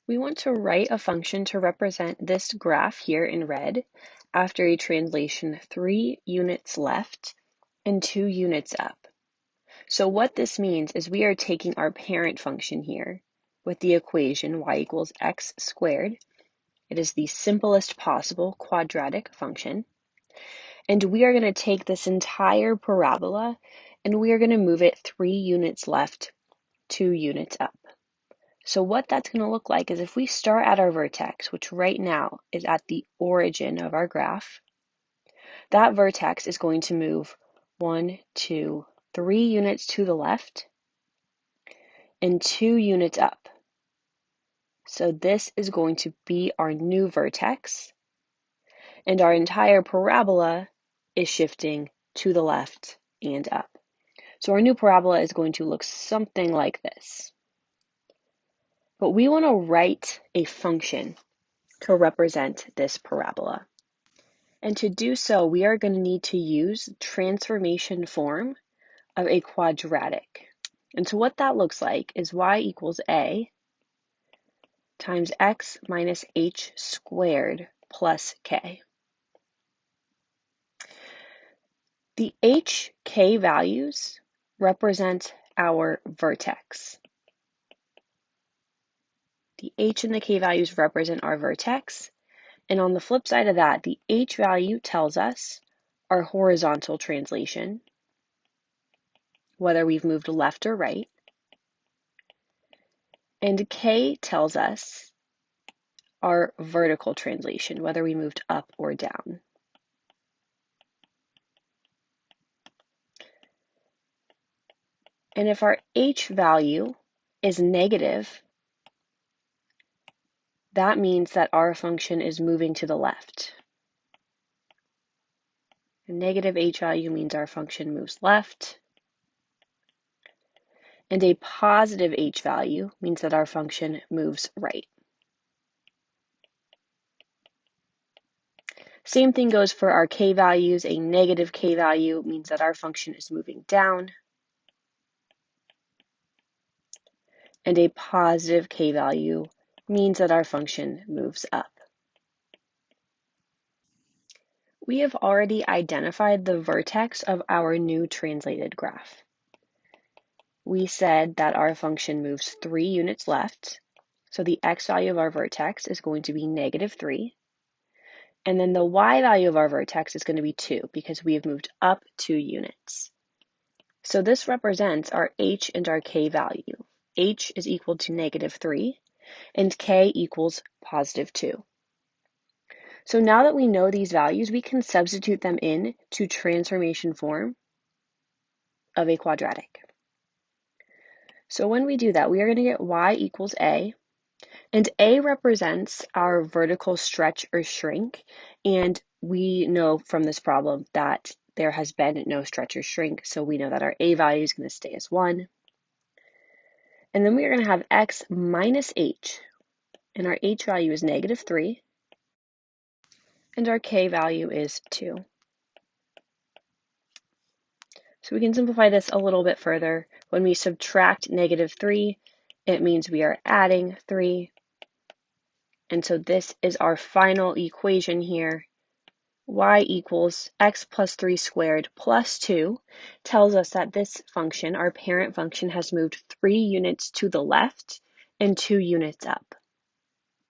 We want to write a function to represent this graph here in red after a translation 3 units left and 2 units up. So what this means is we are taking our parent function here with the equation y equals x squared. It is the simplest possible quadratic function. And we are going to take this entire parabola and we are going to move it 3 units left, 2 units up. So what that's going to look like is if we start at our vertex, which right now is at the origin of our graph, that vertex is going to move 1, 2, 3 units to the left and 2 units up. So this is going to be our new vertex, and our entire parabola is shifting to the left and up. So our new parabola is going to look something like this. But we want to write a function to represent this parabola. And to do so, we are going to need to use transformation form of a quadratic. And so what that looks like is y equals a times x minus h squared plus k. The h, k values represent our vertex. The h and the k values represent our vertex. And on the flip side of that, the h value tells us our horizontal translation, whether we've moved left or right. And k tells us our vertical translation, whether we moved up or down. And if our h value is negative, that means that our function is moving to the left. A negative h value means our function moves left. And a positive h value means that our function moves right. Same thing goes for our k values. A negative k value means that our function is moving down. And a positive k value means that our function moves up. We have already identified the vertex of our new translated graph. We said that our function moves 3 units left, so the x value of our vertex is going to be negative 3. And then the y value of our vertex is going to be 2 because we have moved up 2 units. So this represents our h and our k value. H is equal to negative 3 and k equals positive 2. So now that we know these values, we can substitute them in to transformation form of a quadratic. So when we do that, we are going to get y equals a, and a represents our vertical stretch or shrink, and we know from this problem that there has been no stretch or shrink, so we know that our a value is going to stay as 1. And then we are going to have x minus h, and our h value is negative 3, and our k value is 2. So we can simplify this a little bit further. When we subtract negative 3, it means we are adding 3. And so this is our final equation here. Y equals x plus 3 squared plus 2 tells us that this function, our parent function, has moved 3 units to the left and 2 units up.